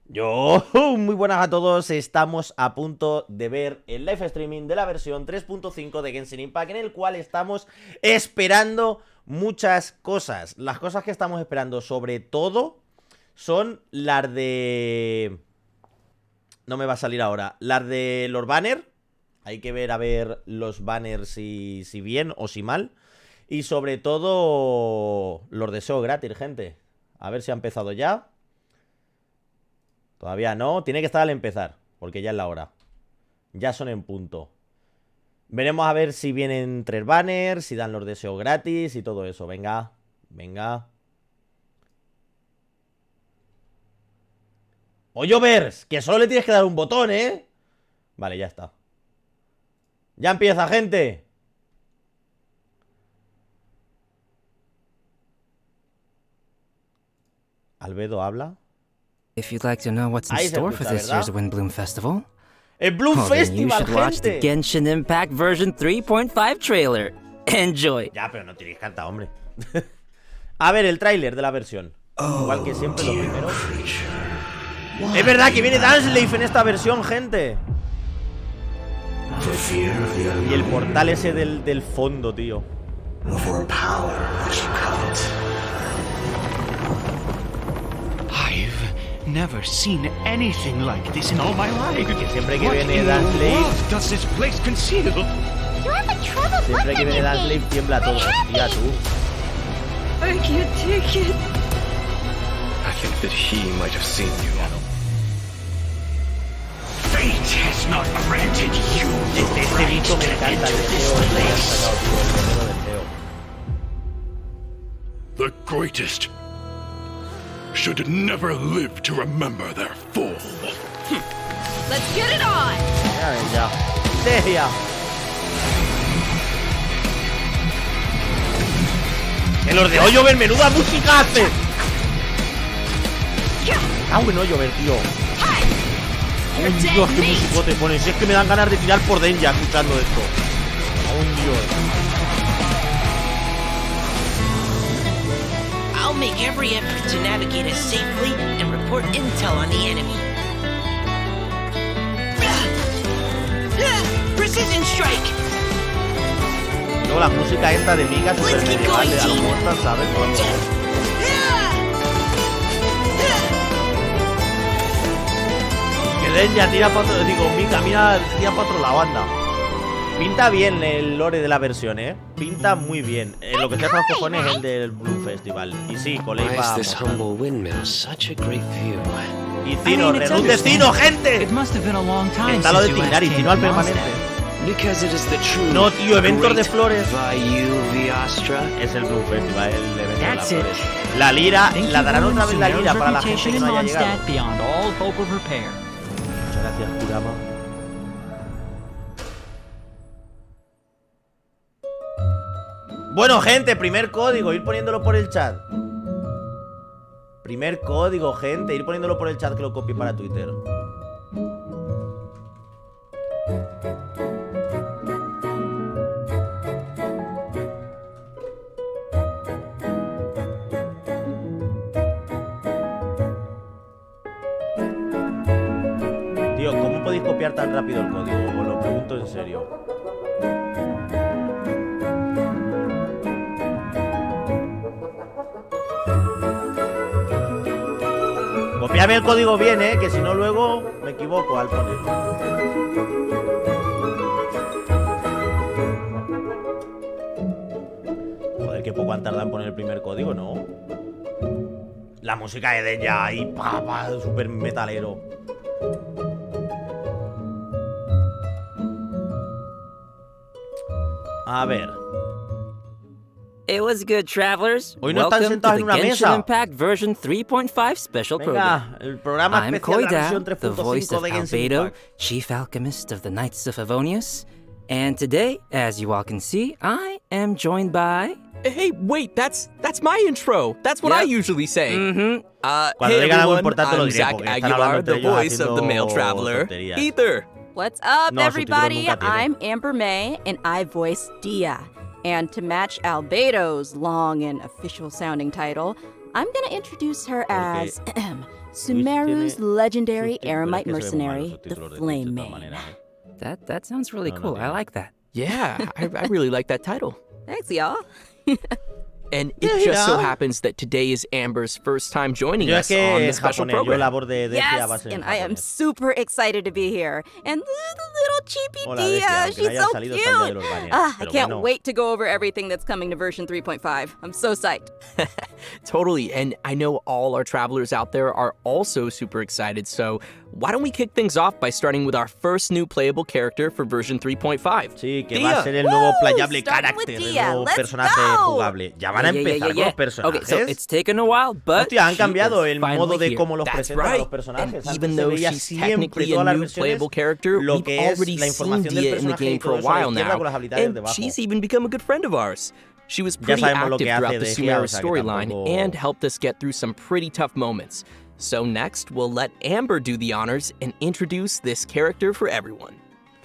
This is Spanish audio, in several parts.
Muy buenas a todos, estamos a punto de ver el live streaming de la versión 3.5 de Genshin Impact, en el cual estamos esperando muchas cosas. Las cosas que estamos esperando sobre todo son las de... No me va a salir ahora. Las de los banners. Hay que ver a ver los banners si bien o si mal. Y sobre todo los deseos gratis, gente. A ver si ha empezado ya. Todavía no, tiene que estar al empezar, porque ya es la hora. Ya son en punto. Veremos a ver si vienen 3 banners, si dan los deseos gratis y todo eso. Venga, venga. Oyovers, que solo le tienes que dar un botón, ¿eh? Vale, ya está. Ya empieza, gente. Albedo habla. If you'd like to know what's in store for this year's Wind Bloom Festival, ¡el Bloom Festival, you should watch the Genshin Impact version 3.5 trailer. Enjoy. Ya, pero no tenéis carta, hombre. A ver, el tráiler de la versión. Igual que siempre, lo primero. Es verdad que viene Dansleif en esta versión, gente. Y el portal ese del fondo, tío. Never seen anything like this in all my life. Que siempre que viene Dansleif, does this place conceal? siempre que viene Dansleif tiembla todo. Tía, tú. I can't take it. I think that he might have seen you. Fate has not granted you Este bicho me encanta, el deseo este que han sacado, tío, el deseo. The greatest should never live to remember their fall. Let's get it on. Ya. DEHYA. Que los de Oyover, menuda música hace. Ah, bueno, Oyover, tío. Oh, Dios, qué musicote pones. Si es que me dan ganas de tirar por DEHYA escuchando esto. Oh, Dios. I'll make every effort to navigate us safely and report intel on the enemy. Precision strike. Luego la música esta de Mika super medieval de las muertas, ¿sabes? Que DEHYA tira para otro... Digo, Mika, mira, tira para otro lado, anda. Pinta bien el lore de la versión, ¿eh? Pinta muy bien. Lo que se hace los cojones es el del Bloom Festival. Y sí, Colei va... Y Tino, renun destino, gente. Está lo de Tignar y Tino al permanente. No, tío, eventos de flores. Es el Bloom Festival, el evento de las flores. La lira, la darán otra vez la lira para la gente que no haya llegado. Muchas gracias, Kurama. Bueno, gente, primer código, ir poniéndolo por el chat. Primer código, gente, ir poniéndolo por el chat que lo copie para Twitter. Tío, ¿cómo podéis copiar tan rápido el código? Os lo pregunto en serio. Copiame el código bien, que si no luego me equivoco al ponerlo. Joder, qué poco han tardado en poner el primer código, ¿no? La música de DEHYA ahí, súper metalero. A ver. It was good, travelers. Hoy no están Welcome to sentados the en una Genshin mesa. Impact version 3.5 special program. Venga, el programa I'm especial de la versión Koida, the voice 3.5 of de Genshin Albedo, Impact. chief alchemist of the Knights of Favonius. And today, as you all can see, I am joined by... Hey, wait, that's my intro. That's what I usually say. Mm-hmm. Cuando Hey digan algo everyone, importante lo I'm diré, Zach porque están hablando Aguilar, entre the ellos voice of the male haciendo traveler. tonterías. Ether. What's up, No, everybody? subtítulos nunca tienen. I'm Amber May, and I voice Dia. And to match Albedo's long and official-sounding title, I'm gonna introduce her as Sumeru's legendary subtítulos, Eremite es que se ven muy mal mercenary, los the subtítulos de Flame todas Man. maneras, That sounds really No, no cool. I tiene. like that. Yeah, I really like that title. Thanks, y'all. And it just so happens that today is Amber's first time joining Yo es us que on the es special japonés, yo program. la voz de DEHYA va a Yes, ser en and I am japonés. super excited to be here. And the little cheapy Hola, Dia, DEHYA, aunque no she's haya so salido hasta el día de cute. los banners, I pero can't bueno. wait to go over everything that's coming to version 3.5. I'm so psyched. Totally, and I know all our travelers out there are also super excited, so why don't we kick things off by starting with our first new playable character for version 3.5. Sí, que Dia. va a ser el nuevo playable starting with character, el Dia. nuevo Let's personaje go. jugable. Ya van a empezar con los personajes. Okay, so it's taken a while, but Hostia, han she cambiado is el modo finally de here. cómo los That's presentan a right. los personajes. And Antes even se though veía she's siempre technically todas a las new versiones playable character, lo we've que es already la seen información del Dia in the personaje y game for todo a eso a la while izquierda now, con las habilidades and debajo. she's even become a good friend of ours. She was Ya pretty sabemos lo active que hace throughout the DEHYA, Sumeru o sea que storyline tampoco- and helped us get through some pretty tough moments. So next, we'll let Amber do the honors and introduce this character for everyone.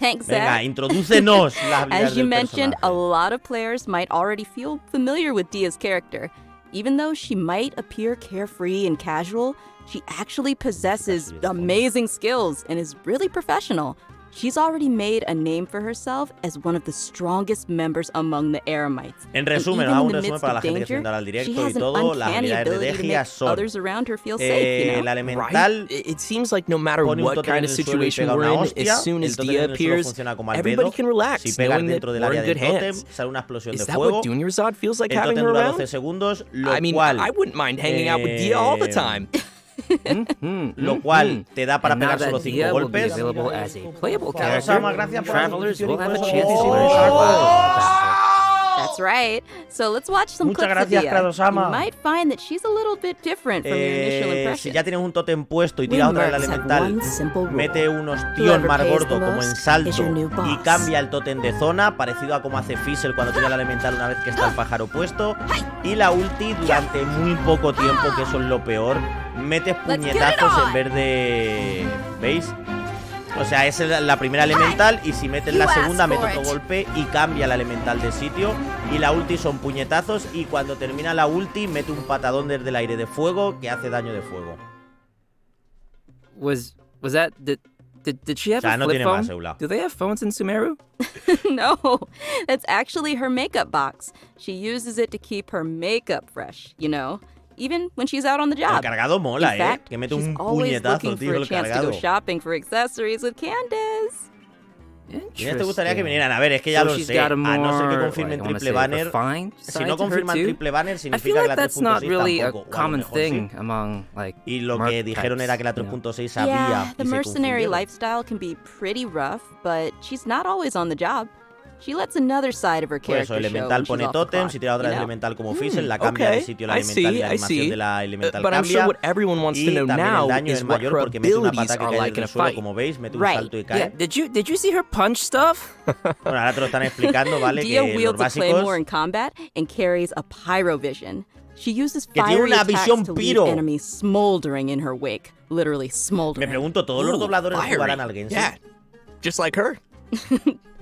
Thanks, Venga, Zach. introdúcenos las habilidades As you del mentioned, a personaje. lot of players might already feel familiar with Dia's character. Even though she might appear carefree and casual, she actually possesses amazing skills and is really professional. She's already made a name for herself as one of the strongest members among the Eremites. En And resumen, even hago in un the resumen midst para la of gente que se danger, entra al she directo y has an todo. Las uncanny habilidades de ability to DEHYA make son others around her feel safe, you know? la elemental. Right? It seems like no matter Pone un what tótem kind en of el suelo y situation pega we're una in, hostia. as soon El as tótem Dia en el suelo appears, funciona como albedo. everybody can relax, Si pegas knowing that dentro del we're área in del good tótem, hands. sale una explosión Is de that what fuego. Dunyarzad feels like El having tótem her dura around? 12 segundos, lo I mean, cual I wouldn't mind hanging out with Dia all the time. lo cual te da para And now pegar that solo 5 Dia will be golpes. available as a playable Gracias, character, Ama, gracias por la travelers will have a suscripción y chance to todo learn eso. more about her. That's right. So let's watch some Muchas clips gracias, of Dia. Kratos-sama. You might find that she's a little bit different from your initial Si impression. ya tienes un tótem puesto y tiras otra del Windmarks have elemental, one simple rule. mete un ostión Whoever más pays gordo the como most en is salto your new y boss. cambia el tótem de zona, parecido a como hace Fizzle cuando tira el elemental una vez que está el pájaro puesto. Y la ulti durante muy poco tiempo, que eso es lo peor, metes puñetazos en vez de... ¿Veis? O sea, es la primera elemental y si metes la segunda mete otro golpe y cambia la elemental de sitio. Y la ulti son puñetazos y cuando termina la ulti mete un patadón desde el aire de fuego que hace daño de fuego. Was that did she have O sea, a no flip tiene phone? más, EULA. Do they have phones in Sumeru? No, that's actually her makeup box. She uses it to keep her makeup fresh, you know, even when she's out on the El job. cargado mola, In fact, que mete she's un always puñetazo, looking tío, for a el chance to cargado. go shopping for accessories with Candace. ¿Quiénes te gustaría que vinieran? A ver, es que ya So lo she's sé. got A a no ser que more, confirmen like, I wanna triple say, banner. refined Si side no to her confirman too. triple banner, I feel significa que like la that's not 3.6 really a tampoco. O a lo common mejor thing sí. among like Y lo que dijeron era que la 3.6 había Yeah, y the se mercenary confundieron. lifestyle can be pretty rough, but she's not always on the job. She lets another side of her Pues character eso, show elemental when she's pone off the totem, clock, si tira otra you vez know? elemental como Fizzle, la cambia de Okay, sitio la I elemental y la see, I animación see. de la elemental But I'm cambia. sure what everyone wants to Y know también el now daño is es what mayor her porque mete una abilities pata que are cae like desde in a el suelo, fight. como veis, mete un Right. salto y Yeah, cae. did you see her punch stuff? Bueno, ahora te lo están explicando, ¿vale? Dia Que los wields a claymore básicos... in combat and carries a pyrovision. She uses Que tiene fiery una attacks visión to piro. leave enemies smoldering in her wake. Literally Me smoldering. pregunto, ¿todos los Ooh, dobladores fiery. jugarán al Genshin? Yeah, just like her.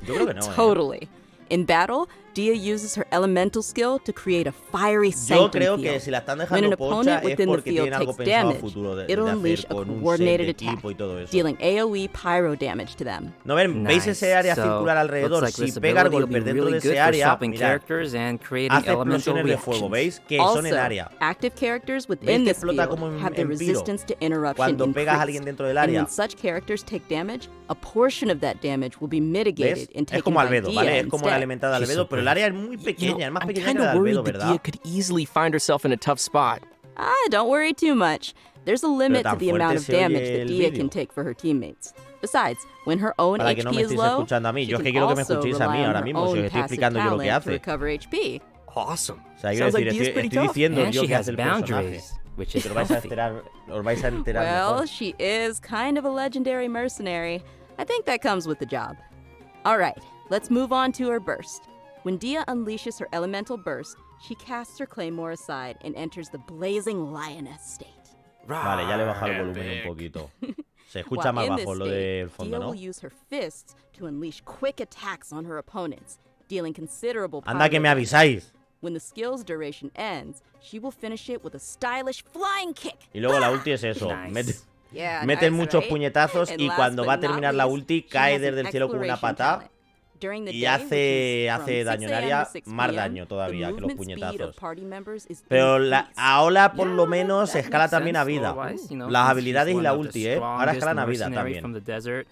Yo creo que no, Totally. In battle, Dia uses her elemental skill to create a fiery Yo sanctum creo field. que si la están When dejando an pocha opponent es within the porque field tienen algo takes pensado a damage, futuro de it'll hacer unleash a con un set coordinated de attack, equipo y todo eso. dealing AoE pyro damage to them. No, ven, ¿veis Nice. ese área So, circular alrededor? looks like Si this pega ability will golpes be dentro really de good ese for área, swapping mirad, characters and creating hace elemental explosiones de fuego, reactions. ¿veis? Que Also, son en área. active characters ¿Veis within que this explota field como have the en piro? resistance to interruption Cuando pegas a increased. alguien dentro del And área. when such characters take damage, a portion of that damage will be mitigated ¿Ves? and Es taken como by albedo, Dia ¿vale? Es como la instead. elemental de She's albedo, so pero el great. área es muy pequeña, es más I'm pequeña kind que la of de worried albedo, that ¿verdad? Dia could easily find herself in a tough spot. Don't worry too much. There's a limit to tan the amount fuerte of se oye damage el that Dia vídeo. can take for her teammates. Besides, when her own Para que no me HP is estéis low, escuchando a mí. she Yo es que can quiero que me also escuchéis a mí rely on ahora her mismo, si os own estoy passive explicando yo lo que talent to hace. recover HP. Awesome. O sea, quiero Sounds like decir, Dia's pretty estoy tough. diciendo And yo she que has hace el personaje. boundaries, which is Pero vais a healthy. os vais a enterar Well, mejor. she is kind of a legendary mercenary. I think that comes with the job. All right, let's move on to her burst. When Dia unleashes her elemental burst, she casts her claymore aside and enters the blazing lioness state. Vale, ya le he bajado el volumen un poquito. Se escucha While más in bajo this lo state, del fondo, Dia ¿no? will use her fists to unleash quick attacks on her opponents, dealing considerable Anda que pyro me damage. avisáis. When the skill's duration ends, she will finish it with a stylish flying kick. Y luego la ulti es eso. Nice. Yeah, Meten nice, muchos right? puñetazos And y last cuando but va a not terminar la least, ulti she cae has desde an el cielo con una exploration patada talent. During the y day, which hace is from daño en 6 a.m. área, to 6 más p.m., daño the todavía que los movement speed puñetazos. of party members is Pero increased. ahora por lo Yeah, menos that escala makes también a sense. vida. Otherwise, you know, Las since habilidades she's y la one of the ulti, ahora escalan a vida strongest también. mercenary from the desert,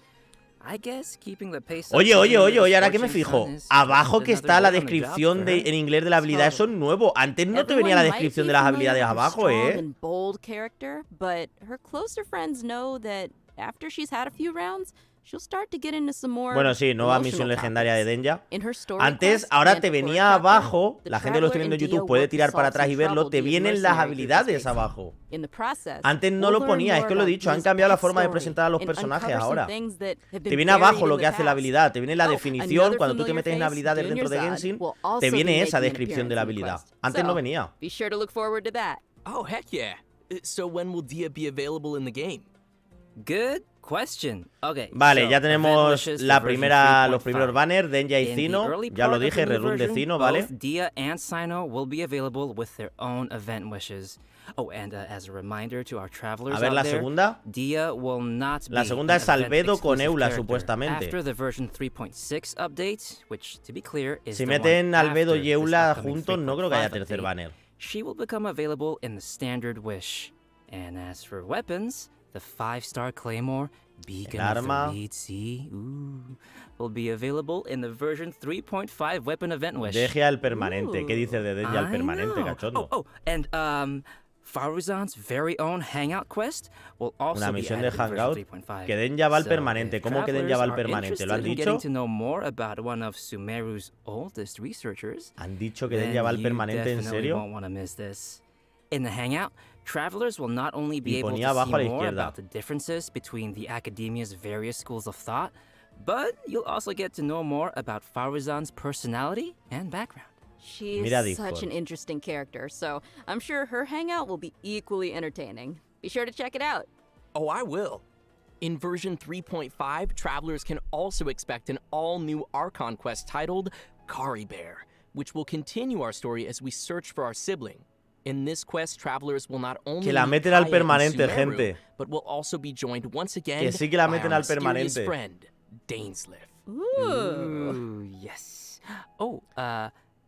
I guess keeping the pace up Oye, to oye, the oye, oye, ahora que me scorching fijo, sun is abajo just que another está la day on the job descripción for her. en inglés de la habilidad, eso es nuevo. Antes no te venía la descripción de las habilidades abajo, And bold character, but her closer friends know that after she's had a few rounds, she'll start to get into some more Bueno, sí, nueva emotional misión legendaria de topics. DEHYA. In her story Antes, quest, ahora Vanta te Core venía Chapter, abajo, the la gente lo está traveler viendo en and YouTube, DEHYA puede work to tirar para solve atrás some y verlo, trouble te DEHYA's vienen las mercenary group is habilidades facing. abajo. In the process, Antes no we'll lo learn ponía, es more que lo he about dicho, han DEHYA's cambiado la forma de backstory presentar a los and personajes uncover some ahora. things that have Te been viene buried abajo in lo the que hace la past. habilidad, te viene la Oh, definición, another cuando tú te familiar metes en face, habilidades dentro de Dunyarzad, Genshin, will also te viene be esa making an descripción de la appearance in the habilidad. quest. Antes no So, venía. be sure to look forward to that. Oh, heck yeah. So when will DEHYA be available in the game? Good question. Okay. Vale, so ya event tenemos wishes la for version primera, los 3.5. primeros banners, Denya y In the Cino. early Ya lo part of dije, the new Rerun de version, Cino, ¿vale? both DEHYA and Sino will be available with their own event wishes. Oh, and as a reminder to our travelers A ver, out la there, segunda. DEHYA will not La be segunda an es Albedo con event-exclusive EULA, character. supuestamente. After the version 3.6 update, which, to be clear, is Si the one meten Albedo after y this EULA upcoming juntos, no creo que haya 3.5 tercer update, banner. she will become available in the standard wish. And as for weapons, the 5-star Claymore, Beacon of arma. the Lead Sea, will be available in the version 3.5 weapon event wish. DEHYA el permanente. ¿Qué dices de DEHYA el I permanente, know. cachondo? And Faruzan's very own Hangout quest will also Una be misión added de in version Hangout. 3.5. Que DEHYA va al So permanente. if ¿Cómo que DEHYA va al travelers are permanente? ¿Lo han interested in dicho? getting to know more about one of Sumeru's oldest researchers, ¿Han dicho que then DEHYA va al you permanente en definitely serio? won't want to miss this. In the Hangout, travelers will not only be Y able ponía to abajo see a la more izquierda. about the differences between the academia's various schools of thought, but you'll also get to know more about Faruzan's personality and background. She Mira, is dijo. such an interesting character, so I'm sure her hangout will be equally entertaining. Be sure to check it out. Oh, I will. In version 3.5, travelers can also expect an all-new Archon quest titled Kari Bear, which will continue our story as we search for our sibling. In this quest, travelers will not only Que la meet meten al Kaya and permanente, Sumeru, gente. but will also be joined once again Que sí que la by meten our al mysterious permanente. friend, Dainsliff. Ooh. Ooh, yes. Oh,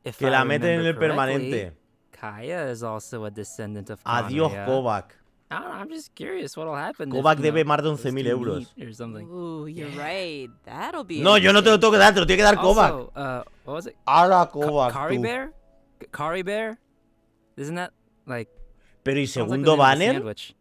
if Que I la meten en remember el correctly, permanente. Kaya is also a descendant of Adiós, Conraya. Kovac. I don't know, I'm just curious what'll happen. Kovac if, you debe know, más de those 11.000 two euros. meet Or something. Ooh, you're right. That'll be No, yo no te lo tengo que dar, te lo tiene que dar Kovac. Also, what was it? Ahora Kovac, Kari tú. Bear? Kari Bear? Isn't that like Pero ¿y sounds like segundo the name of a banner? sandwich.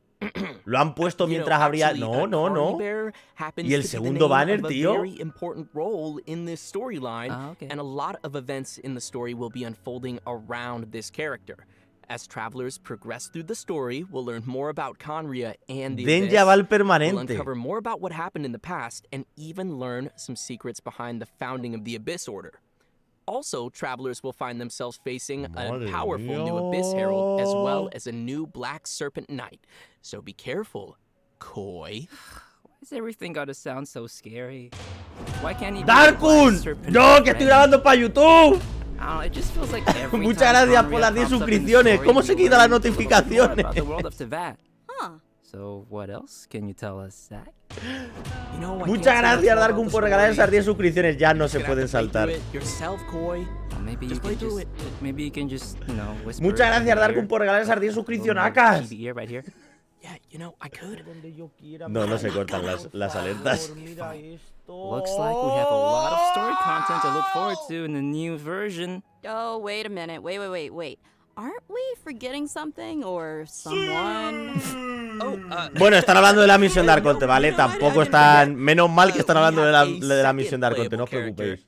¿Lo han puesto You know, mientras habría...? actually, No, no, Kari no. Bear happens ¿Y el to be the segundo name banner, of a tío? very important role in this storyline, Ah, okay. and a lot of events in the story will be unfolding around this character. As travelers progress through the story, we'll learn more about Conraya and the Abyss. DEHYA va al We'll permanente. uncover more about what happened in the past and even learn some secrets behind the founding of the Abyss Order. Also, travelers will find themselves facing a Madre powerful new Abyss Herald as well as a new Black Serpent Knight. So be careful, Koi. Why is everything gotta sound so scary? Why can't he be ¡Darkun! a serpent ¡Yo, que estoy friend? grabando para YouTube! I don't know, it just feels like every Muchas time gracias Conraya por las 10 pops up in the suscripciones. story, ¿Cómo se you quitan las learn a little bit more notificaciones? about the world of Teyvat. Huh. So, what else can you tell us, Zach? You know, I Muchas can't say much gracias, more Darkun, about por the regalar esas story. 10 suscripciones. Ya no se You're gonna pueden have to play saltar. through it yourself, Koi. Well, maybe you Just play can through just, it. maybe you can just, you know, whisper. Muchas in gracias, my Darkun, ear. por regalar esas 10 Little suscripcionacas. TV ear right here. Yeah, you know, I could. No, no se cortan las alertas. Looks like we have a lot of story content to look forward to in the new version. Oh, wait a minute. Wait. Aren't we forgetting something or someone? Bueno, están hablando de la misión de Arconte, ¿vale? Tampoco están... Menos mal que están hablando de la misión de Arconte, no os preocupéis.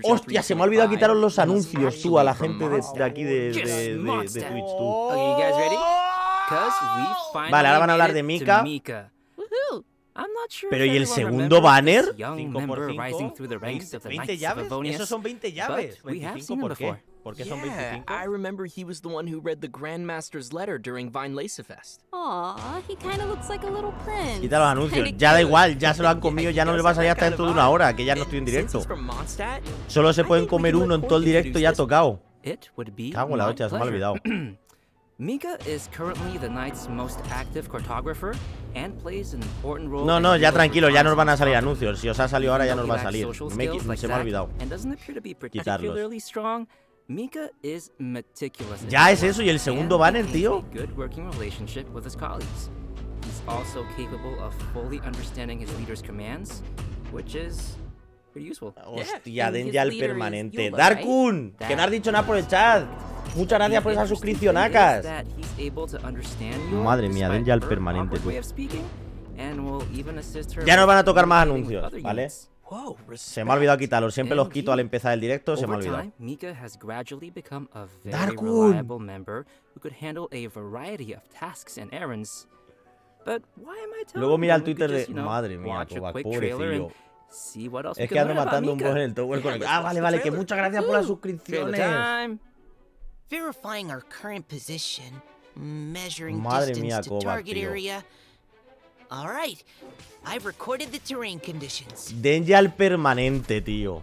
Hostia, se me ha olvidado quitaros los anuncios, tú, a la gente de aquí de Twitch, tú. Okay, you guys ready? 'Cause we finally Vale, ahora van a hablar made de it Mika. to Mika. Woohoo! I'm not sure Pero if ¿y el everyone segundo remembers banner? this young 5 por member 5. rising through the ranks of the 20 Knights of llaves. Favonius. Esos son 20 llaves. But we have 25, seen him ¿por qué? before. ¿Por qué son Yeah, 25? I remember he was the one who read the Grandmaster's letter during Vine Lacefest. Aw, he kind of looks like a little prince. Quita los anuncios. Kinda Ya da cute. igual, ya se lo han comido, ya no le va a salir hasta dentro de una hora, que ya no estoy en Since directo. he's from Mondstadt, Solo se I pueden think we comer can uno let en todo el Koi directo y ya ha introduce this tocado. it would be Cago en la my hostia, se me ha pleasure. olvidado. Mika is currently the night's most active cartographer and plays an important role. No, in no, ya dealing tranquilo, with ya nos van a concepts salir of anuncios. Si os ha salido ahora ya Even nos va a though he salir. lacks social skills like Se me ha Zack olvidado. and doesn't appear to be Quitarlos. particularly strong, Mika is meticulous in Ya his es work eso, y el segundo and banner, maintains tío. a good working relationship with his colleagues. He's also capable of fully understanding his leader's commands, which is pretty useful. Hostia, and den his ya el leader is permanente. EULA, Darkun, que no has dicho nada por el chat. Muchas gracias por esa suscripción, Akas. Madre mía, den ya el permanente, tú. Ya nos van a tocar más anuncios, ¿vale? Se me ha olvidado quitarlos. Siempre los quito al empezar el directo, se me ha olvidado. Luego mira el Twitter de... Madre mía, Kovac, pobrecillo. Es que ando matando un boss en el tower con el... Ah, vale, vale, que muchas gracias por las suscripciones. Verifying our current position, measuring Madre distance mía, to Kovac, target tío. area. All right, I've recorded the terrain conditions. Den ya el permanente, tío.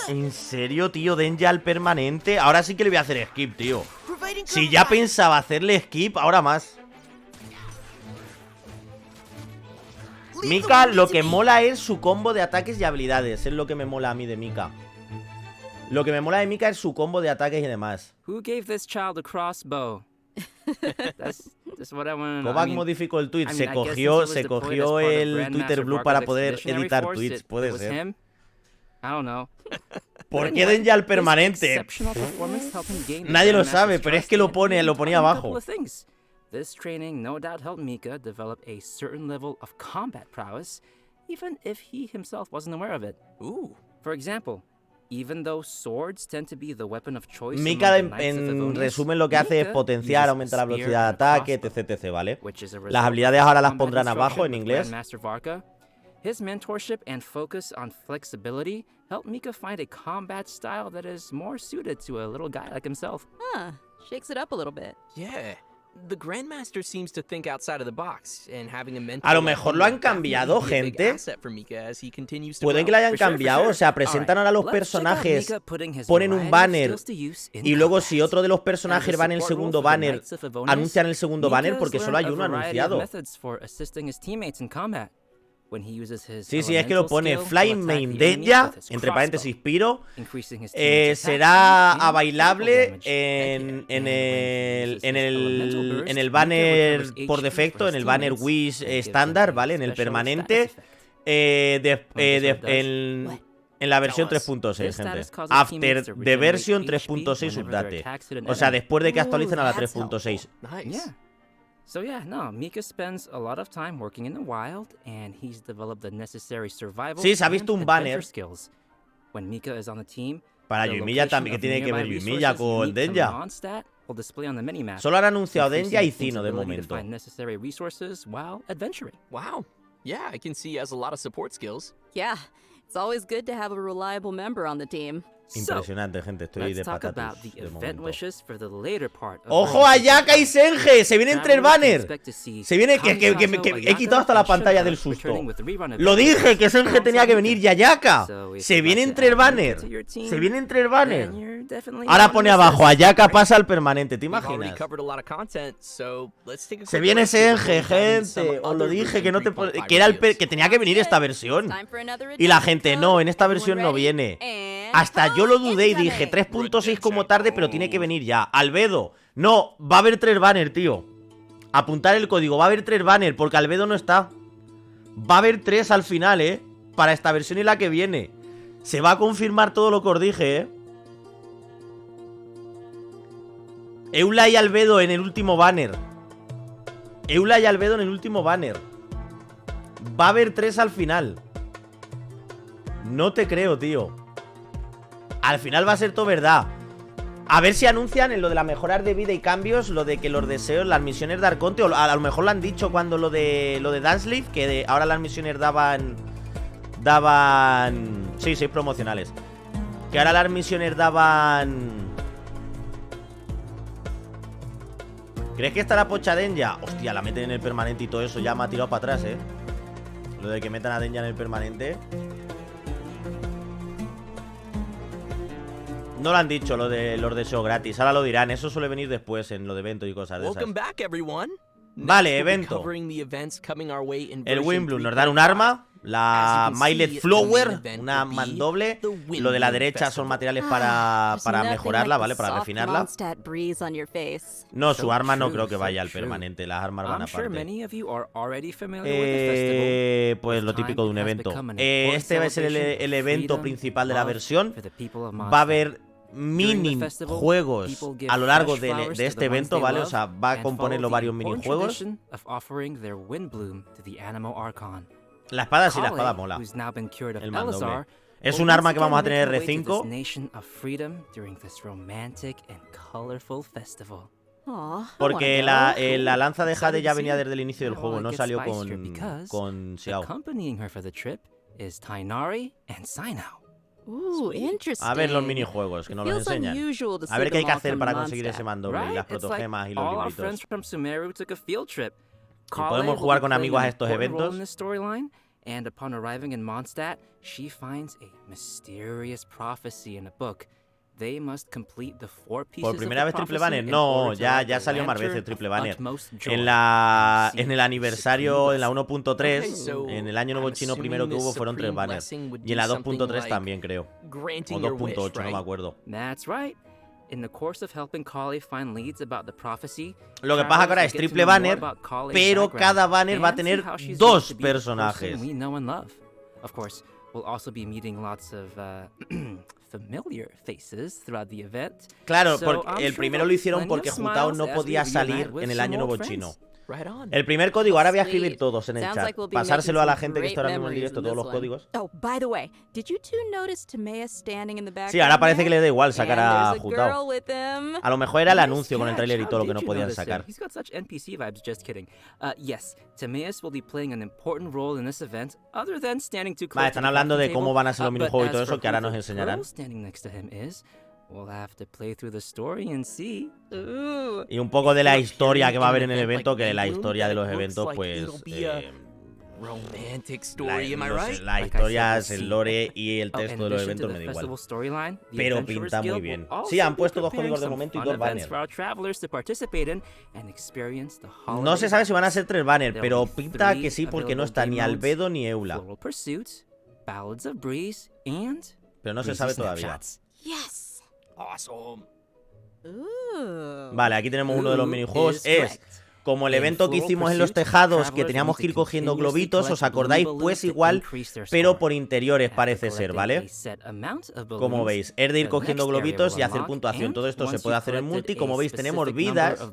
¿En serio, tío? Den ya el permanente. Ahora sí que le voy a hacer skip, tío. Providing Si ya combat. pensaba hacerle skip, ahora más. Mika lo que mola es su combo de ataques y habilidades. Es lo que me mola a mí de Mika. Lo que me mola de Mika es su combo de ataques y demás. Who gave this child a crossbow? That's what I want to know. Kovac modificó el tweet. Se cogió el Twitter Blue para poder editar tweets. Puede ser. I don't know. ¿Por qué den ya el permanente? Nadie lo sabe, pero es que lo ponía abajo. This training no doubt helped Mika develop a certain level of combat prowess, even if he himself wasn't aware of it. Ooh. For example, even though swords tend to be the weapon of choice Mika, among the Knights of en Favonius, resumen, lo que hace es Mika potenciar, uses aumentar la a spear velocidad de and a ataque, crossbow, etc, etc, ¿vale? which is a Las result habilidades of ahora las combat pondrán abajo en instruction with inglés. Grandmaster Varka. His mentorship and focus on flexibility helped Mika find a combat style that is more suited to a little guy like himself. Huh, shakes it up a little bit. Yeah. The Grandmaster seems to think outside of the box, and having a mentor A lo like mejor him lo will han cambiado, definitely be a big gente. asset for Mika as he continues to Pueden que grow. lo hayan cambiado, o sea, presentan ahora los personajes, ponen un banner y luego si otro de los personajes va en el segundo banner, anuncian el segundo banner porque solo hay uno anunciado. Sí, sí, es que lo pone Flying Main DEHYA, entre paréntesis Piro, será a bailable en el banner por defecto, en el banner Wish estándar, ¿vale? En el permanente, en la versión 3.6, gente. After the version 3.6 update. O sea, después de que actualicen a la 3.6. Nice. So yeah, no, Mika spends a lot of time working in the wild, and he's developed the necessary survival Sí, se ha visto and un banner. adventure skills. When Mika is on the team, Para the Yuimiya location también, que of tiene que ver nearby Yuimiya resources con unique to DEHYA. Mondstadt will display on the minimap, Solo han anunciado DEHYA y increasing Zino de its ability to momento. find necessary resources while adventuring. Wow. Yeah, I can see he has a lot of support skills. Yeah, it's always good to have a reliable member on the team. Impresionante, gente, estoy de Let's talk about patatus the de event momento. wishes for the later part of ¡Ojo, Version Ayaka y 3.5. Senje! ¡Se vienen tres Travelers can banners! expect to see Se viene que he quitado hasta la pantalla del susto. Lo dije, que Senje tenía que venir y Ayaka. Se vienen tres banners. Se vienen tres banners. Ahora pone abajo, Ayaka pasa al permanente, ¿te We've already imaginas? covered a lot of content, so let's take a Se quick viene look at what Senje, we have in some gente. Os lo other dije, que no te version 3.5 que era el reviews. que tenía que venir esta versión. Time for another Y la adventure gente, code. no, en esta Everyone versión no ready? viene. And Hasta yo lo dudé y incoming. dije 3.6 como tarde, pero tiene que venir ya. Albedo, no, va a haber tres banners, tío. Apuntar el código, va a haber tres banners, porque Albedo no está. Va a haber tres al final, para esta versión y la que viene. Se va a confirmar todo lo que os dije, EULA y Albedo en el último banner. EULA y Albedo en el último banner. Va a haber tres al final. No te creo, tío. Al final va a ser todo verdad. A ver si anuncian en lo de las mejoras de vida y cambios, lo de que los deseos, las misiones de Arconte, o a lo mejor lo han dicho cuando lo de Dance Leaf, que ahora las misiones daban... Sí, 6 promocionales. Que ahora las misiones daban... ¿Crees que estará pocha Denya? Hostia, la meten en el permanente y todo eso. Ya me ha tirado para atrás, Lo de que metan a Denya en el permanente. No lo han dicho lo de los deseos gratis. Ahora lo dirán. Eso suele venir después en lo de eventos y cosas de esas. Welcome back, everyone. Vale, Next, we'll be evento. covering the events coming our way in El version Wimbledon nos dan un arma. La Milet Flower, una mandoble. Lo de la derecha son materiales para mejorarla, ¿vale? Para refinarla. No, su arma no creo que vaya al permanente. Las armas van aparte. Pues lo típico de un evento. Este va a ser el evento principal de la versión. Va a haber minijuegos a lo largo de este evento, ¿vale? O sea, va a componerlo varios minijuegos. La espada sí, la espada mola. El mandoble. Es un arma que vamos a tener R5. Porque la lanza de Jade ya venía desde el inicio del juego, no salió con Xiao. A ver los minijuegos, que nos los enseñan. A ver qué hay que hacer para conseguir ese mandoble y las protogemas y los libritos. Y podemos jugar con amigos a estos eventos. And upon arriving in Mondstadt, she finds a mysterious prophecy in a book. They must complete the 4 pieces. ¿Por primera vez triple banner? No, ya salió más veces triple banner. En el aniversario, en la 1.3, en el año nuevo chino primero que hubo fueron 3 banners. Y en la 2.3 también creo. O 2.8, no me acuerdo. That's right. In the course of helping Kali find leads about the prophecy, lo que pasa que ahora es triple banner, pero cada banner va a tener 2 personajes. Of course, we'll also be meeting lots of familiar faces throughout the event. Claro, porque el primero lo hicieron porque Jutao no podía salir en el año nuevo chino. El primer código, ahora voy a escribir todos en el chat. Pasárselo a la gente que está ahora mismo en directo, todos los códigos. Sí, ahora parece que le da igual sacar a Jutao. A lo mejor era el anuncio con el tráiler y todo lo que no podían sacar. Vale, están hablando de cómo van a ser los minijuegos y todo eso que ahora nos enseñarán. We'll have to play through the story and see. Y un poco de la historia que va a haber en el evento, que la historia de los eventos, pues... la historia es el lore y el texto de los eventos me da igual. Pero pinta muy bien. Sí, han puesto 2 códigos de momento y 2 banners. No se sabe si van a ser 3 banners, pero pinta que sí porque no está ni Albedo ni EULA. Pero no se sabe todavía. Awesome. Vale, aquí tenemos uno de los minijuegos. Es como el evento que hicimos en los tejados, que teníamos que ir cogiendo globitos, ¿os acordáis? Pues igual, pero por interiores parece ser, ¿vale? Como veis, es de ir cogiendo globitos y hacer puntuación. Todo esto se puede hacer en multi. Como veis, tenemos vidas,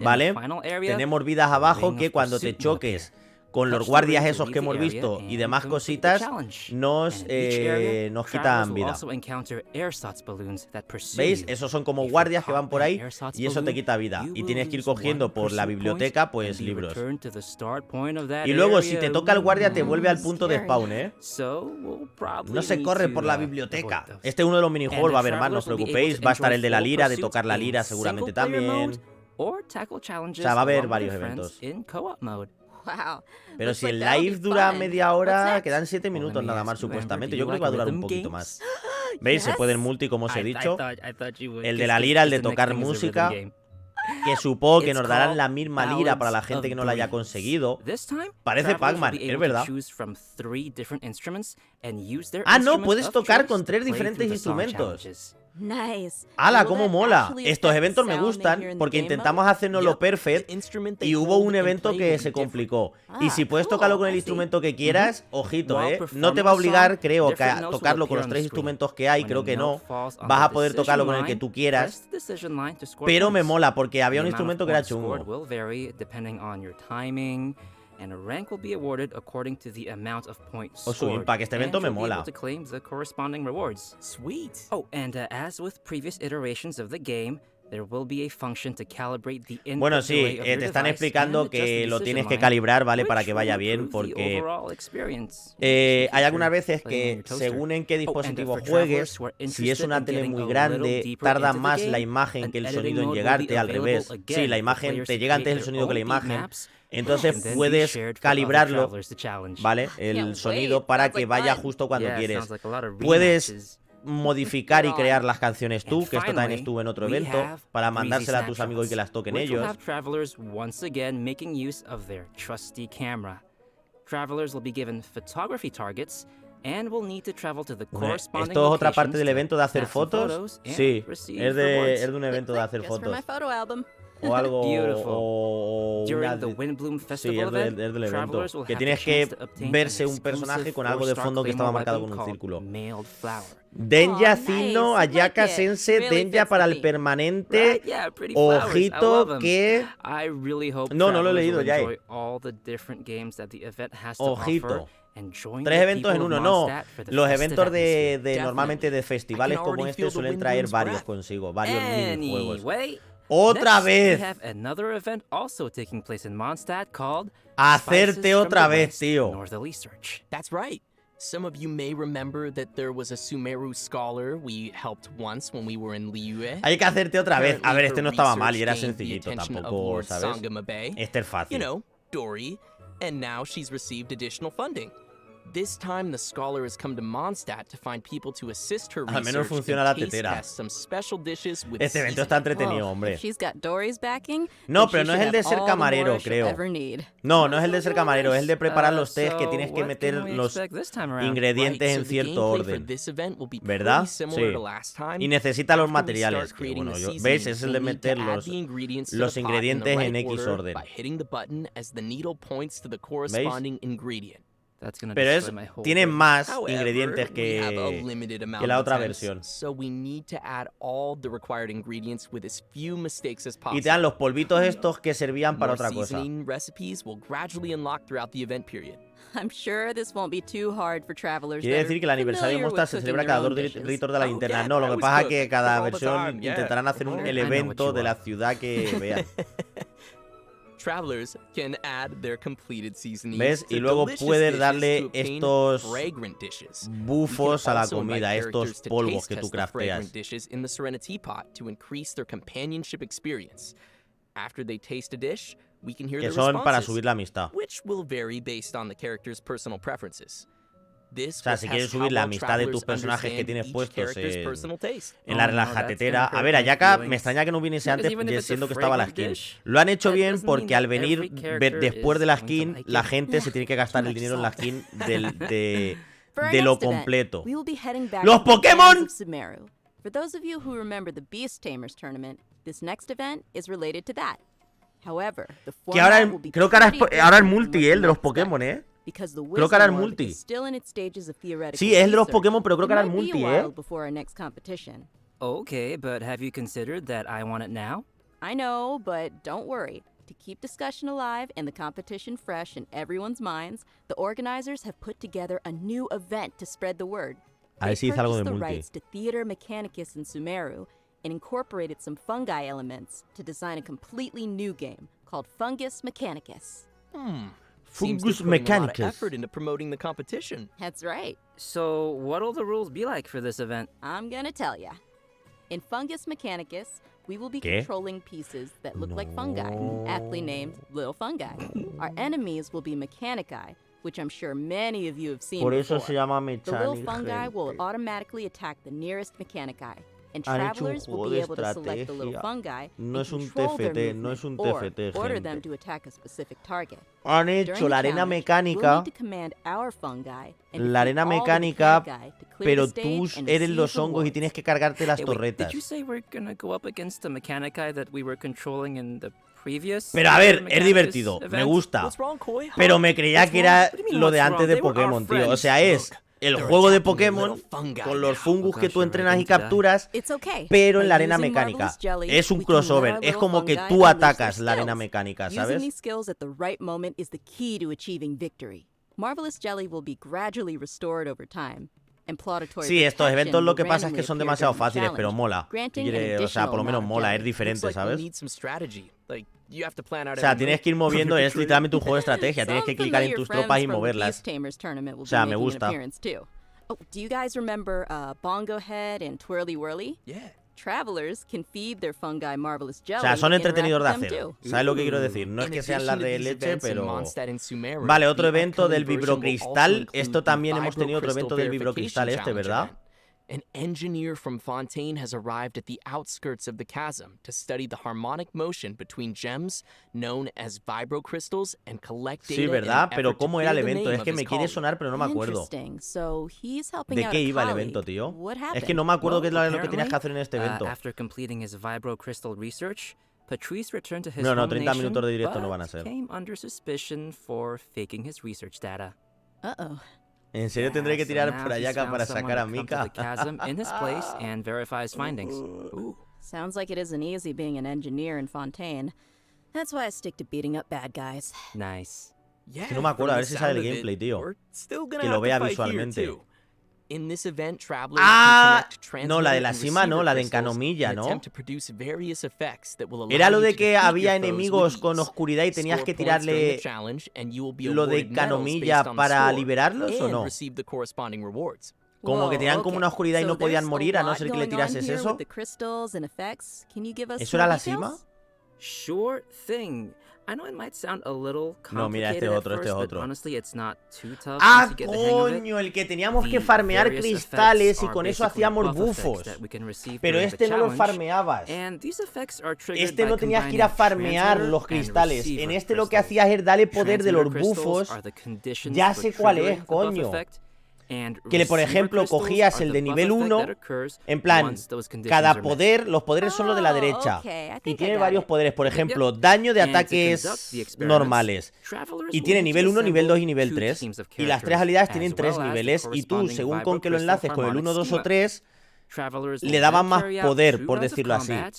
¿vale? Tenemos vidas abajo que cuando te choques con los guardias esos que hemos visto y demás cositas, nos quitan vida. ¿Veis? Esos son como guardias que van por ahí y eso te quita vida. Y tienes que ir cogiendo por la biblioteca, pues, libros. Y luego, si te toca el guardia, te vuelve al punto de spawn, ¿eh? No se corre por la biblioteca. Este es uno de los minijuegos, va a haber más, no os preocupéis. Va a estar el de la lira, de tocar la lira seguramente también. O sea, va a haber varios eventos. Pero si el live dura media hora, quedan 7 minutos nada más supuestamente. Yo creo que va a durar un poquito más. ¿Veis? Se puede el multi, como os he dicho. El de la lira, el de tocar música. Que supongo que nos darán la misma lira para la gente que no la haya conseguido. Parece Pac-Man, es verdad. Ah, no, puedes tocar con 3 diferentes instrumentos. ¡Hala, cómo mola! Estos eventos me gustan porque intentamos hacernoslo perfect y hubo un evento que se complicó. Y si puedes tocarlo con el instrumento que quieras, ojito, no te va a obligar, creo, a tocarlo con los 3 instrumentos que hay, creo que no. Vas a poder tocarlo con el que tú quieras. Pero me mola porque había un instrumento que era chungo. And a rank will be awarded according to the amount of points scored. Para que este evento me mola. Sweet. Oh, and as with previous iterations of the game, there will be a function to calibrate the input. Bueno, sí, te están explicando que lo tienes que calibrar, ¿vale? Para que vaya bien, porque hay algunas veces que según en qué dispositivo juegues, si es una tele muy grande, tarda más la imagen que el sonido en llegarte, al revés. Sí, la imagen te llega antes el sonido que la imagen. Entonces puedes calibrarlo, ¿vale? El sonido para que vaya justo cuando quieres. modificar y crear las canciones tú, And que esto también finally, estuvo en otro we evento, have para breezy mandársela a tus amigos y que las snapshots, toquen which will ellos. have travelers once again making use of their trusty camera. Travelers will be given photography targets and will need to travel to the corresponding ¿Esto es otra parte locations del to evento de hacer snap some fotos? photos and Sí, receive es rewards. de un evento de hacer Just for my fotos. photo album. O algo. Beautiful. O During una the Windbloom Sí, Festival es, event, es del evento. travelers will Que have tienes the que chance to obtain verse an un personaje exclusive con algo de 4-star fondo que estaba claymore marcado weapon con un called círculo. Mailed Flower. Denya, Aw, Cino, nice, I Ayaka, like it. Sense, Really Denya fits para el me. permanente. Right? Yeah, pretty flowers. I love Ojito 'em. que. I really hope No, no lo he travelers leído will ya, enjoy all the different games that the event has to Ojito. offer and join 3 the eventos en people uno, of no. Mondstadt for the Los festive eventos atmosphere. de normalmente de festivales como already este feel the suelen wind traer bloom's varios breath. consigo, varios minijuegos. Anyway, ¡Otra next, vez! We have another event also taking place in Mondstadt called Hacerte Spices from otra the vez, West, tío. Northerly Search. That's right. Some of you may remember that there was a Sumeru scholar we helped once when we were in Liyue. Hay que hacerte otra vez. A ver, este no estaba mal y era Apparently, her sencillito research gained the tampoco, attention of ¿sabes? Lord Sangamabe. Este es You fácil. know, Dory. And now she's received additional funding. This time, the scholar has come to Mondstadt to find people to assist her Al menos research funciona and la taste tetera. test some special dishes with Este evento está seasoning. entretenido, Well, hombre. if she's got Dory's backing, No, then pero she no es should el de have ser all the camarero, more she'll creo. ever need. No, no es el de ser camarero, es el de preparar los test que So tienes que what meter can we los expect this time around? ingredientes Right, en so the cierto gameplay for orden. this event will be ¿Verdad? pretty similar Sí. to last time. Y necesita los After we materiales. start Que, creating bueno, the ¿veis? seasonings, Es el de we'll need to meter add the ingredients to los the pot in the ingredientes right en X order orden. by hitting the button as the needle points to the corresponding ingredient. That's gonna Pero destroy my whole tiene brain. más However, ingredientes we have a que limited amount la of otra attempts, versión. so we need to add all the required ingredients with as few mistakes as Y possible. te dan los polvitos estos que servían para More otra cosa. seasoning recipes will gradually unlock throughout the event period. I'm sure this won't be too hard for travelers. Quiere that are decir que el aniversario de familiar Mondstadt with se cooking celebra their cada own 2 dishes. ritos de la Oh, linterna. yeah, No, lo I que always pasa es cook. que Cook cada all the versión time, yeah. intentarán hacer un, I el know what evento you de la want. ciudad que vean. Travelers can add their completed seasonings ¿Ves? to Y luego delicious puedes dishes darle to obtain estos fragrant dishes. bufos You can a la also invite comida, estos characters to polvos taste que tú test the fragrant crafteas. dishes in the Serenity Pot to increase their companionship experience. After they taste a dish, we can hear Que their son para responses, subir la amistad. which will vary based on the character's personal preferences. This O sea, will si quieres test how subir la well amistad de travelers tus personajes que understand tienes each puestos character's en, personal taste. en la Oh, no, that's relajatetera. gonna A ver, hurt my Ayaka, me feelings. extraña que no viniese Because antes even if it's a siendo que estaba la fragrant skin. dish, Lo han hecho that bien doesn't mean porque al that venir every character después de is la going to skin, like la it. gente se tiene que gastar el much dinero en la salt. skin For our de lo next event, completo. we will be heading back ¡Los to the Pokémon! lands of Sumeru. For those of you who remember the Beast Tamers tournament, this next event is related to that. However, the Que ahora, format will be creo que ahora pretty es, ahora el different from multi, what you el de los might Pokémon, expect, because the Creo que ahora el Wizard multi. is still in its stages of theoretical Sí, es el de los research. Pokémon, pero creo que It ahora el might be a multi, while before our next competition. Okay, but have you considered that I want it now? I know, but don't worry. To keep discussion alive and the competition fresh in everyone's minds, the organizers have put together a new event to spread the word. A ver They si dice algo de purchased the multi. rights to Theater Mechanicus in Sumeru and incorporated some fungi elements to design a completely new game called Fungus Mechanicus. Seems Fungus they're putting a lot of Mechanicus. effort into promoting the competition. That's right. So, what'll the rules be like for this event? I'm gonna tell ya. In Fungus Mechanicus, we will be ¿Qué? controlling pieces that look like fungi, aptly named little fungi. Our enemies will be mechanici, which I'm sure many of you have seen Por eso before. se llama The little Mechanic. fungi will automatically attack the nearest mechanici, and Han hecho un travelers will juego be de able to select the little estrategia. fungi No and es un control their TFT, no movement, es un or TFT, order them gente. to attack a specific target. Han During hecho the la arena challenge, mecánica, we'll need to command our fungi and la defeat arena all the mecánica, mechanici to clear pero the tú stage and eres receive los hongos y rewards. tienes que cargarte las Hey, wait, torretas. did you say we're gonna go up against the mechanici that we were controlling in the previous? Pero a ver, Mechanicus es divertido, me event? gusta. What's wrong, Koi? Huh? Pero me creía What's que wrong? era What do you mean lo what's de antes wrong? de They were our Pokémon, tío. O friends. sea, es Look, el they're juego de attacking the Pokémon little fungi con los now. fungus que gosh, tú you're entrenas right y into that. capturas, It's okay. pero en la By arena using mecánica. Marvelous Jelly, Es un we can let crossover. our Es little como que fungi tú unleash their atacas la arena skills. mecánica, Using ¿sabes? these skills at the right moment is the key to achieving victory. Marvelous Jelly will be gradually restored over time. And plauditory Sí, estos protection eventos lo will que pasa es que randomly son appear demasiado during the fáciles, pero challenge, mola. granting an O sea, additional por lo menos amount of mola, es jelly. diferente, Looks like we'll ¿sabes? need some strategy. Like, you have to plan out O sea, every tienes move que ir of moviendo, your es retreat. literalmente un juego de estrategia. Tienes Some que clicar en familiar tus friends tropas y from the moverlas. Beast Tamers tournament will O sea, be me making gusta. an appearance too. Oh, do you guys remember Bongo Head and Twirly Whirly? Yeah. Travelers can feed their fungi Marvelous Jelly. O sea, son and interact entretenidos de with them hacer. too. ¿Sabes lo que quiero decir? No es In que sean addition las to de these leche, events in pero... Mondstadt and Sumeru, Vale, otro the evento del upcoming version will vibrocristal. also Esto include también the hemos tenido otro evento del Vibro Crystal vibrocristal este, Verification ¿verdad? Challenge event. An engineer from Fontaine has arrived at the outskirts of the chasm to study the harmonic motion between gems known as vibrocrystals and collect data Sí, ¿verdad? in an Pero effort to ¿cómo era el clear the evento? name Es of que his me quiere colleague. sonar, pero no me acuerdo. Interesting. So he's helping ¿De out qué a iba el colleague. evento, tío? What Es happened? que no me acuerdo Well, qué es lo que apparently, tenías que hacer en este evento. After completing his vibrocrystal research, Patrice returned to his No, home 30 nation, minutos de directo no but van a ser. came under suspicion for faking his research data. Uh-oh. ¿En serio tendré que So tirar now por he's allá found para someone sacar a to come to Mika? the chasm in his place and verify his findings. Sounds like it isn't easy being an engineer in Fontaine. That's why I stick to beating up bad guys. Nice. Yeah, que no me acuerdo, from a ver the si sale el sound of it, gameplay, tío. we're still gonna Que lo have to vea fight here, visualmente. too. In this event, travelers Ah, can connect no, la de la transmitter cima and no, la de receiver encanomilla, crystals and ¿no? attempt to produce various effects that will allow Era lo you de to que defeat había your foes enemigos with con ease. oscuridad y tenías que Score points during the tirarle challenge, and you will be lo de awarded medals canomilla based on the para score liberarlos, ¿o and no? receive the corresponding rewards. Como que Whoa, tenían como okay. una oscuridad y no So podían there's morir a no lot ser que le going on tirases here eso. with the crystals and effects. Can you give us ¿Eso more era la details? cima? Sure thing. I know it might sound a little No, mira, este complicated at otro, este first, but otro. honestly, it's not too tough ¡Ah, once you get the hang of it. coño! El que teníamos que The farmear various cristales effects y are con eso basically hacíamos buff effects bufos. that we can receive Pero during the este no los challenge, farmeabas. and these effects are triggered Este no by tenías que ir a combining farmear transmitter los and cristales. receiver En este lo que crystals. hacías es darle poder de los Transmitter crystals bufos. are the conditions Ya for sé cuál triggering es, the buff coño. effect, and Que, por receiver ejemplo, crystals cogías are el the de buff nivel effect 1, that occurs en plan, once those conditions cada are met. poder, los poderes son los de la derecha. Okay, I Y think I tiene got varios it. poderes, por Yep, ejemplo, yep. daño de And to ataques conduct the experiments, normales. travelers Y will tiene need nivel to 1, nivel 2 y assemble nivel two 3. teams of Y las tres characters, habilidades tienen as 3 well as the niveles. Y tú, corresponding según con que lo vibrocrystal enlaces con el harmonic 1, 2 o schema. 3, Travelers le will daban then más carry out poder, two por rounds of decirlo así. combat,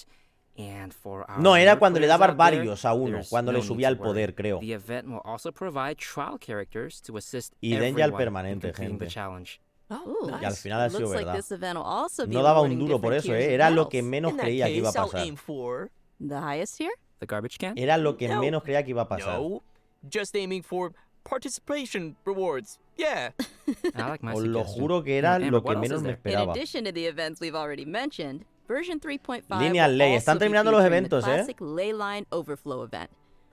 and for our No, era newer cuando le players daba out there, varios a uno, there's cuando no le need subía to el worry. poder, creo. The event will also provide trial characters to assist Y den ya el everyone in permanente, completing the gente. challenge. Ooh, Y al final ha sido looks like verdad. this event will also be No daba un awarding duro por different eso, tiers of Era lo que medals. menos In that creía que iba a case, I'll pasar. aim for The highest tier? The garbage can? Era lo que No. menos creía que iba a pasar. no, just aiming for participation rewards. Yeah. I like my Os lo suggestion. juro que era Amber, lo what que else menos is me there? In esperaba. addition to the events we've already mentioned, version 3.5 Lineal will Ley. also Están be terminando los featuring the eventos, classic ley line overflow event,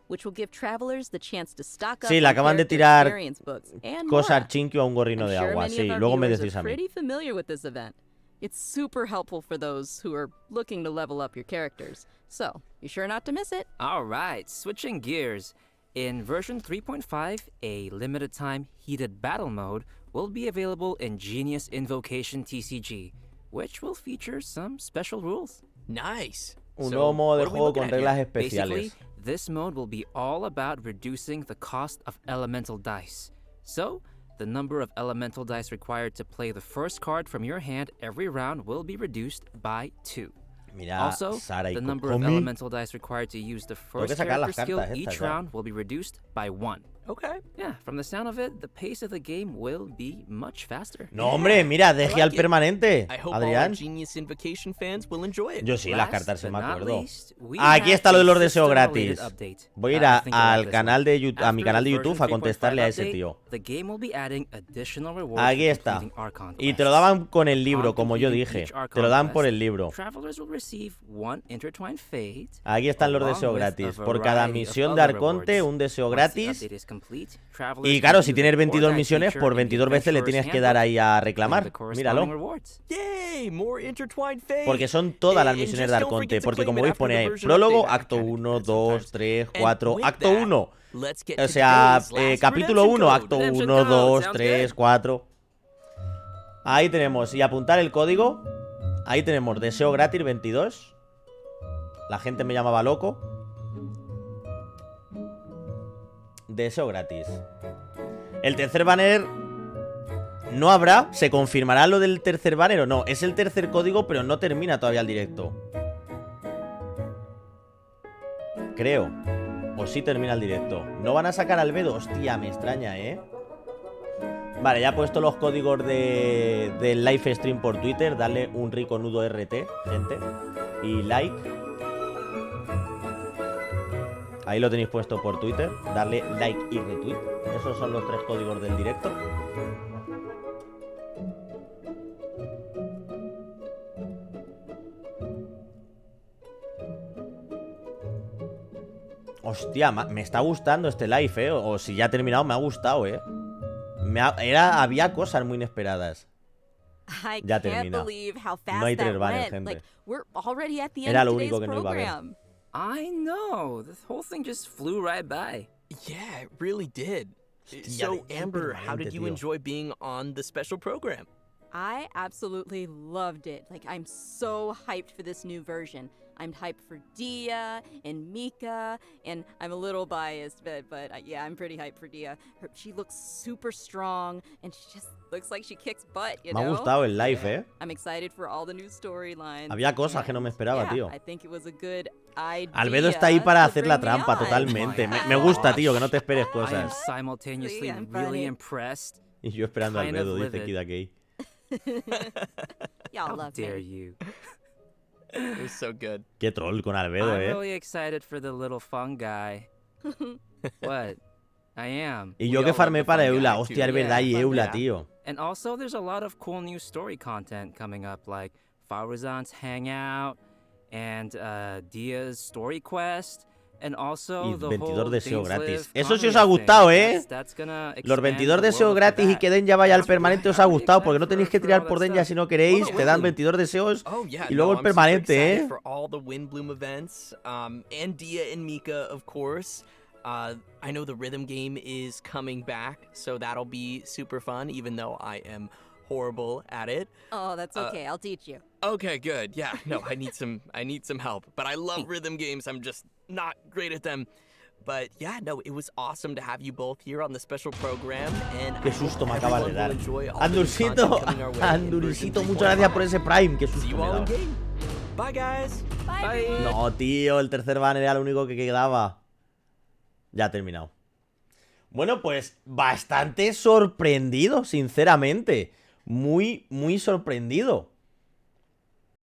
which will give travelers the chance to stock up Sí, le on acaban de character tirar experience books and Cosa more. Archinquio a un gorrino I'm de sure agua. many Sí, of our luego me viewers decís are a mí. pretty familiar with this event. It's super helpful for those who are looking to level up your characters. So, be sure not to miss it. All right, switching gears. In version 3.5, a limited time heated battle mode will be available in Genius Invocation TCG, which will feature some special rules. Nice. Un So, nuevo modo de what are we juego looking con at reglas here? Basically, especiales. this mode will be all about reducing the cost of elemental dice. So, the number of elemental dice required to play the first card from your hand every round will be reduced by 2. Mira, Also, Sara y the number of Kokomi. elemental dice required to use the first sacar character las skill cartas estas each ya. round will be reduced by 1. Okay. Yeah, from the sound of it, the pace of the game will be much faster. No, hombre, mira, DEHYA al it. permanente. I hope all our Adrián. Genius Invocation fans will enjoy it. Yo sí, las Last cartas se but me not acuerdo. least, we Aquí have está lo de a los deseos system-related gratis. update. Voy a ir I think you'll like al this canal one. de YouTube, a mi After canal de version YouTube a 3.5 contestarle a ese update, tío. the game will be adding additional rewards Aquí for está. completing our Y te lo conquests. daban con el libro, On como yo completing dije. each Archon Te lo dan por quest, el libro. travelers will receive one intertwined fate. Aquí están los along deseos with a gratis. Por cada variety of misión de other Arconte, rewards. un deseo Once the gratis. update is complete, travelers Y can claro, use si the tienes 22 Core Guide misiones, feature por in the 22 veces le Adventurer's tienes que dar Handbook ahí a and the reclamar. corresponding Míralo. rewards. Yay! More intertwined fate. Porque son todas las And misiones just de don't Arconte. forget to Porque claim como it veis after pone the ahí version prólogo, update. acto 1, 2, 3, And 4, with acto that, 1. let's get O to sea, today's last capítulo redemption 1, code. acto Redemption 1, code, 2, sounds 3, good. 4. Ahí tenemos. Y apuntar el código. Ahí tenemos deseo gratis 22. La gente me llamaba loco. Deseo gratis. El tercer banner no habrá. ¿Se confirmará lo del tercer banner o no? Es el tercer código, pero no termina todavía el directo. Creo. O sí termina el directo. ¿No van a sacar al Bedo? Hostia, me extraña, ¿eh? Vale, ya he puesto los códigos del live stream por Twitter. Dale un rico nudo RT, gente. Y like. Ahí lo tenéis puesto por Twitter. Darle like y retweet. Esos son los 3 códigos del directo. Hostia, me está gustando este live, O si ya ha terminado, me ha gustado, Había cosas muy inesperadas. I Ya can't termina. believe how No hay fast that tres banners, went. gente. Like, we're already at the end Era of lo today's único que no iba a haber. program. I know. The whole thing just flew right by. Yeah, it really did. Hostia, So, de Amber, how permanente, did you tío. enjoy being on the special program? I absolutely loved it. Like, I'm so hyped for this new version. I'm hyped for Dia and Mika, and I'm a little biased, but yeah, I'm pretty hyped for Dia. She looks super strong, and she just looks like she kicks butt, you Me ha know? gustado el live, ¿eh? I'm excited for all the new storylines. Había cosas que no me esperaba, yeah, tío. I think it was a good idea Albedo está ahí para to hacer la bring me trampa, on. totalmente. Me Oh my gusta, tío, que no gosh. te esperes I am cosas. simultaneously See, I'm really funny. impressed. Y yo esperando a kind of Albedo, dice livid. Kida Gay. Y'all How love dare me. you? It was so good. Qué troll con Albedo, I'm ¿eh? really excited for the little fun guy. What? I am. Y We yo que all love farmé the para fun EULA. guy, Hostia, es too. verdad, y Yeah, EULA, yeah. tío. And also, there's a lot of cool new story content coming up, like Faruzan's Hangout and Dia's Story Quest, and also Y the 22 whole deseos Things gratis. Live Eso sí os Conrad ha gustado, thing. ¿eh? That's gonna Los expand 22 the deseos world of gratis y that. que den ya vaya al That's permanente right. os ha I'm really gustado, porque no excited tenéis for que all tirar that por Denya stuff. si no queréis. Oh, Te dan wow. 22 deseos Oh yeah, y luego no, el I'm super permanente, excited ¿eh? for all the Windbloom events, and Dia and Mika, of course. I know the rhythm game is coming back, so that'll be super fun, even though I am horrible at it. Oh, that's okay. I'll teach you. Okay, good. Yeah, no, I need some help. But I love rhythm games. I'm just not great at them. But yeah, no, it was awesome to have you both here on the special program, and Qué I hope susto me acabas de everyone dar. will enjoy all the new Andurcito, content coming our way in version Anduricito, muchas gracias por ese 3.5. Prime. Qué See susto you me he all in dado. game. Bye, guys. Bye. No, tío, el tercer banner era lo único que quedaba. Ya ha terminado. Bueno, pues bastante sorprendido, sinceramente. Muy, muy sorprendido.